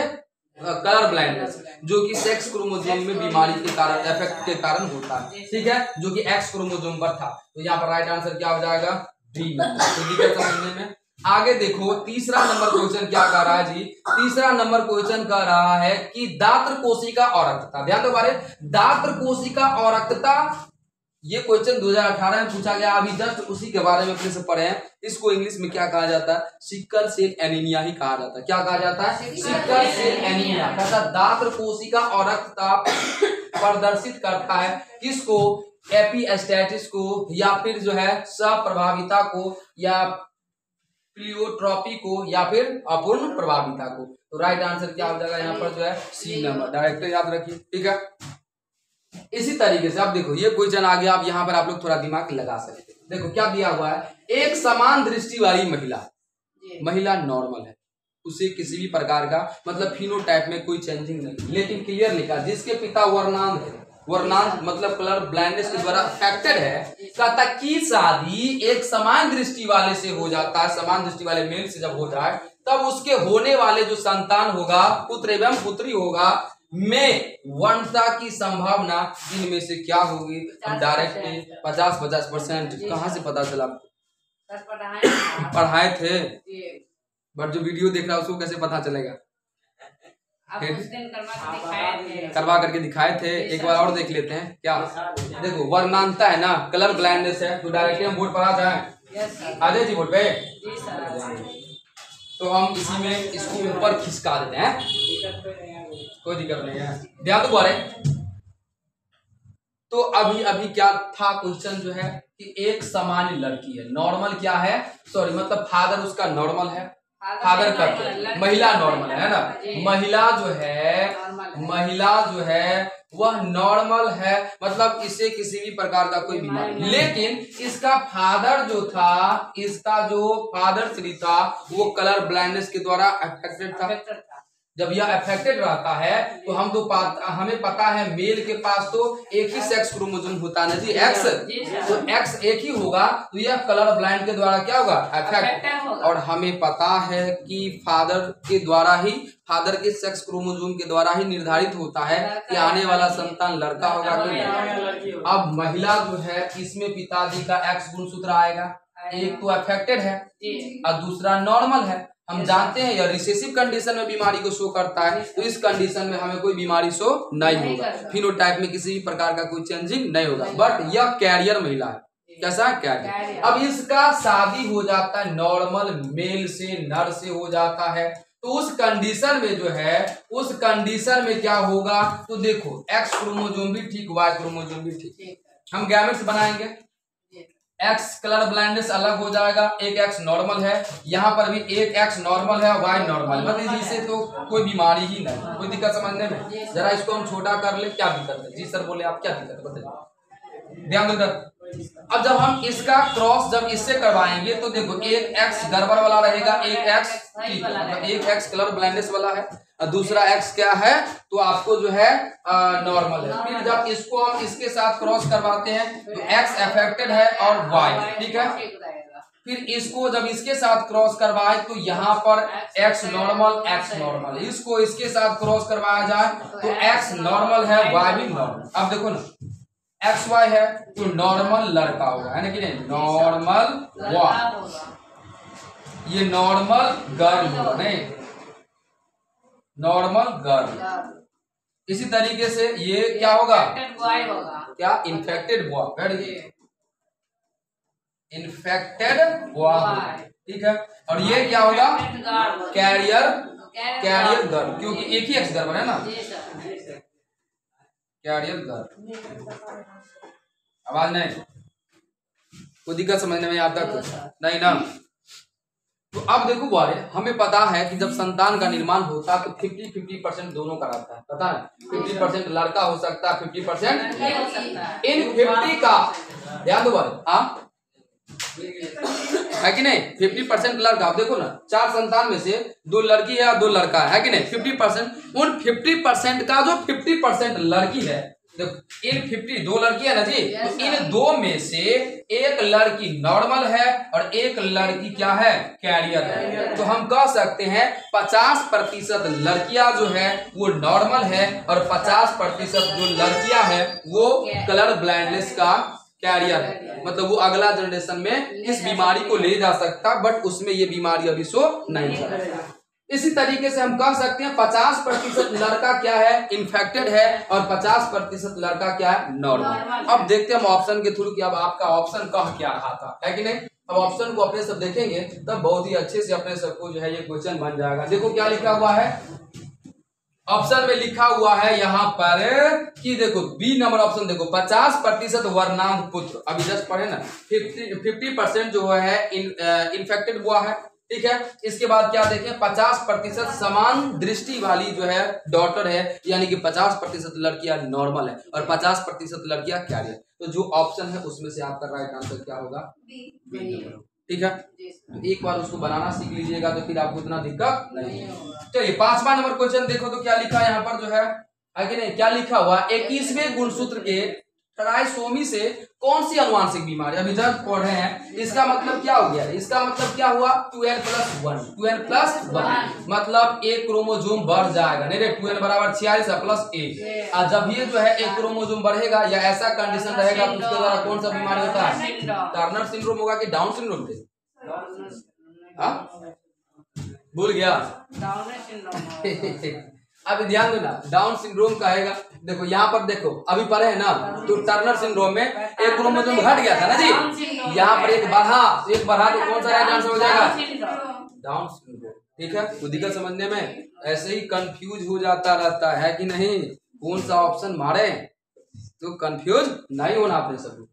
कलर ब्लाइंडनेस, जो कि सेक्स क्रोमोसोम में बीमारी के कारण, इफेक्ट के कारण होता है, ठीक है, जो कि एक्स क्रोमोसोम पर था। तो यहाँ पर राइट आंसर क्या हो जाएगा, डी। तो दिक्कत समझने में। आगे देखो तीसरा नंबर क्वेश्चन क्या कर रहा है जी, तीसरा नंबर क्वेश्चन कर रहा है कि दात्र कोशिका औरक्तता। ध्यान दो बारे, दात्र कोशिका औरक्तता, ये क्वेश्चन 2018 में पूछा गया, अभी जस्ट उसी के बारे में अपने से पढ़े हैं। इसको इंग्लिश में क्या कहा जाता है, सिकल सेल एनीमिया ही कहा जाता है। क्या कहा जाता है, सिकल सेल एनीमिया। दात्र कोशिका औरक्तता प्रदर्शित करता है किसको, एपिस्टेटिस को, या फिर जो है सप्रभाविता को, या प्लियोट्रॉपी को, या फिर अपूर्ण प्रभाविता को। तो राइट आंसर क्या हो जाएगा यहाँ पर, जो है सी नंबर, डायरेक्ट याद रखिए, ठीक है। इसी तरीके से अब देखो ये क्वेश्चन आ गया, अब यहाँ पर आप लोग थोड़ा दिमाग लगा सकते हैं। देखो क्या दिया हुआ है, एक समान दृष्टि वाली महिला, महिला नॉर्मल है, उसे किसी भी प्रकार का मतलब फिनोटाइप में कोई चेंजिंग नहीं, लेकिन क्लियर लिखा जिसके पिता वर्णांध है, वर्णांध मतलब कलर ब्लाइंडनेस के द्वारा अफेक्टेड है, कहता की शादी एक समान दृष्टि वाले से हो जाता है, समान दृष्टि वाले मेल से जब हो जाए तब उसके होने वाले जो संतान होगा, पुत्र एवं पुत्री होगा, में वंशता की संभावना इनमें से क्या होगी। हम डायरेक्ट 50% कहाँ से पता चला, पढ़ाए थे, बट जो वीडियो देख रहा है उसको कैसे पता चलेगा, करवा करके दिखाए थे। एक बार और देख लेते हैं क्या, देखो वर्णांता है ना, कलर ब्लाइंडनेस है, तो डायरेक्टली हम बोर्ड पर आ जाए, आ जाए जी बोर्ड पे। तो हम इसी में इसको ऊपर खिसका देते हैं, कोई दिक्कत नहीं है, ध्यान दो बारे। तो अभी अभी क्या था क्वेश्चन जो है कि एक सामान्य लड़की है, नॉर्मल क्या है, सॉरी मतलब फादर उसका नॉर्मल है, फादर करते, महिला नॉर्मल है ना, महिला जो है वह नॉर्मल है, मतलब इसे किसी भी प्रकार का कोई बीमारी, लेकिन इसका फादर जो था, इसका जो फादर श्री था वो कलर ब्लाइंडनेस के द्वारा अफेक्टेड था। जब यह अफेक्टेड रहता है तो हमें पता है मेल के पास तो एक ही सेक्स क्रोमोसोम होता है ना जी, एक्स, तो एक्स एक ही होगा, तो यह कलर ब्लाइंड के द्वारा क्या होगा, अफेक्ट। और हमें पता है कि फादर के द्वारा ही, फादर के सेक्स क्रोमोसोम के द्वारा ही निर्धारित होता है कि आने वाला संतान लड़का होगा कि लड़की। अब महिला जो है इसमें पिताजी का एक्स गुणसूत्र आएगा, एक तो अफेक्टेड है और दूसरा नॉर्मल है। हम जानते हैं यह रिसेसिव कंडीशन में बीमारी को शो करता है, तो इस कंडीशन में हमें कोई बीमारी शो नहीं होगा, फिनोटाइप में किसी भी प्रकार का कोई चेंजिंग नहीं होगा, बट यह कैरियर महिला है। कैसा कैरियर। अब इसका शादी हो जाता है नॉर्मल मेल से, नर से हो जाता है, तो उस कंडीशन में जो है, उस कंडीशन में क्या होगा, तो देखो एक्स क्रोमोसोम भी ठीक, वाई क्रोमोसोम भी ठीक, हम गैमेट्स बनाएंगे, एक्स कलर ब्लाइंडनेस अलग हो जाएगा, एक एक्स नॉर्मल है, यहाँ पर भी एक एक्स नॉर्मल है, वाई नॉर्मल, मतलब इसे तो कोई बीमारी ही नहीं, कोई दिक्कत समझने में। जरा इसको हम छोटा कर ले, क्या दिक्कत है जी सर बोले आप, क्या दिक्कत है बताइए, ध्यान दो। अब जब हम इसका क्रॉस जब इससे करवाएंगे तो देखो एक एक्स गड़बड़ वाला रहेगा, एक एक्स ठीक, एक एक्स कलर ब्लाइंडनेस वाला है, दूसरा एक्स क्या है तो आपको जो है नॉर्मल है। फिर जब इसको हम इसके साथ क्रॉस करवाते हैं तो एक्स अफेक्टेड है और वाई ठीक है, फिर इसको जब इसके साथ क्रॉस करवाए तो यहाँ पर एक्स नॉर्मल, इसको इसके साथ क्रॉस करवाया जाए तो एक्स नॉर्मल है, वाई भी नॉर्मल। अब देखो ना एक्स वाई है तो नॉर्मल लड़का होगा, है ना कि नहीं, नॉर्मल बॉय, ये नॉर्मल गर्ल होगा, नहीं नॉर्मल गर्ल। इसी तरीके से ये क्या होगा, क्या इन्फेक्टेड बॉय, इन्फेक्टेड बॉय ठीक है, और ये क्या होगा कैरियर गर्ल, क्योंकि एक ही एक्स गर्ल है ना, कैरियर गर्ल। आवाज नहीं, कोई दिक्कत समझने में आता नहीं ना। तो अब देखो बारे, हमें पता है कि जब संतान का निर्माण होता है तो 50-50% दोनों का रहता है, पता है 50% लड़का हो सकता है, 50% इन 50 का ध्यान दो बारे, हाँ है कि नहीं, 50% लड़का। आप देखो ना 4 संतान में से 2 लड़की है और 2 लड़का है कि नहीं, 50%, उन 50% का जो 50% लड़की है, देखो इन 50 2 लड़की है ना जी, तो इन 2 में से एक लड़की नॉर्मल है और एक लड़की क्या है कैरियर है, तो हम कह सकते हैं 50% लड़कियां जो है वो नॉर्मल है और 50% जो लड़कियां है वो कलर ब्लाइंडनेस का कैरियर है, मतलब वो अगला जनरेशन में इस बीमारी को ले जा सकता, बट उसमें ये बीमारी अभी शो नहीं है। इसी तरीके से हम कह सकते हैं 50% लड़का क्या है इन्फेक्टेड है और 50% लड़का क्या है नॉर्मल। अब देखते हैं हम ऑप्शन के थ्रू कि अब आपका ऑप्शन कह क्या रहा था, है कि नहीं। अब ऑप्शन को अपने सब देखेंगे तब बहुत ही अच्छे से अपने सबको जो है ये क्वेश्चन बन जाएगा। देखो क्या लिखा हुआ है ऑप्शन में, लिखा हुआ है यहाँ पर कि देखो बी नंबर ऑप्शन देखो 50% वर्णांध पुत्र, अभी जस्ट पढ़े ना, 50% जो है इन्फेक्टेड हुआ है, ठीक है। इसके बाद क्या देखें 50% समान दृष्टि वाली जो है डॉटर है, यानी कि 50% लड़कियां नॉर्मल है और 50% लड़कियां कैरियर। तो जो ऑप्शन है उसमें से आपका राइट आंसर क्या होगा, ठीक है। एक बार उसको बनाना सीख लीजिएगा तो फिर आपको इतना दिक्कत नहीं। चलिए 5वां नंबर क्वेश्चन देखो तो क्या लिखा है यहाँ पर जो है आगे नहीं, क्या लिखा हुआ 21वें गुणसूत्र के ट्राइसोमी से कौन सी अनुवांशिक बीमारी, अभी जब पढ़ रहे हैं इसका मतलब क्या हो गया, इसका मतलब क्या हुआ 2n+1 मतलब एक क्रोमोजोम बढ़ जाएगा, नहीं रे 2n बराबर 46 प्लस 1, और जब ये जो है एक क्रोमोजोम बढ़ेगा या ऐसा कंडीशन रहेगा तो उसके द्वारा कौन सा बीमारी होता है, टर्नर सिंड्रोम होगा कि डाउन सिंड्रोम थे, भूल गया अभी ध्यान देना, डाउन सिंड्रोम कहेगा। देखो यहाँ पर देखो अभी पढ़े है ना, तो टर्नर सिंड्रोम में एक क्रोमोसोम घट गया था ना जी, यहाँ पर एक बढ़ा तो कौन सा राइट आंसर हो जाएगा? Down syndrome. ठीक है, तो दिक्कत समझने में ऐसे ही कंफ्यूज हो जाता रहता है कि नहीं, कौन सा ऑप्शन मारे, तो कंफ्यूज नहीं होना आपने सभी।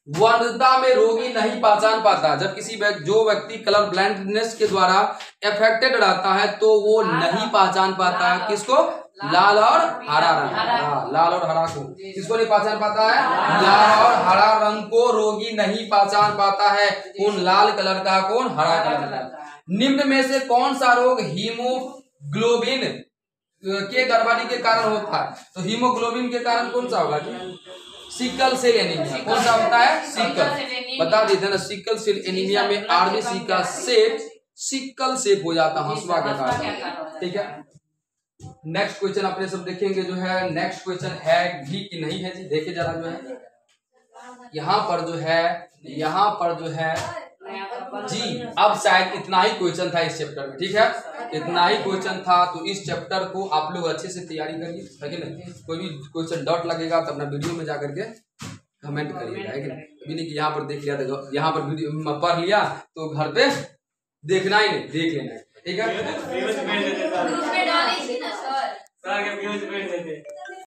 वंध्यता में रोगी नहीं पहचान पाता, जब किसी जो व्यक्ति कलर ब्लाइंडनेस के द्वारा अफेक्टेड रहता है तो वो नहीं पहचान पाता है किसको? लाल और हरा रंग। लाल और हरा को किसको नहीं पहचान पाता है? लाल और हरा रंग को रोगी नहीं पहचान पाता है। कौन लाल कलर का, कौन हरा कलर का। निम्न में से कौन सा रोग हीमोग्लोबिन के गड़बड़ी के कारण होता है? तो हीमोग्लोबिन के कारण कौन सा होगा? Sickle cell anaemia. कौन सा होता है? सिकल। बता देते हैं ना, सिकल सेल एनीमिया में आरबीसी का शेप सिकल शेप हो जाता है, हंसुआ के कारण। ठीक है, नेक्स्ट क्वेश्चन अपने सब देखेंगे जो है। नेक्स्ट क्वेश्चन है भी कि नहीं है जी, देखे जरा जो है यहाँ पर जो है जी। अब शायद इतना ही क्वेश्चन था इस चैप्टर में। ठीक है, इतना ही क्वेश्चन था, तो इस चैप्टर को आप लोग अच्छे से तैयारी करिए, है कि नहीं। कोई भी क्वेश्चन डाउट लगेगा तो अपना वीडियो में जाकर के कमेंट करिएगा, है कि नहीं कि यहाँ पर देख लिया तो यहाँ पर वीडियो में पढ़ लिया तो घर पे देखना ही नहीं, देख लेना। ठीक है,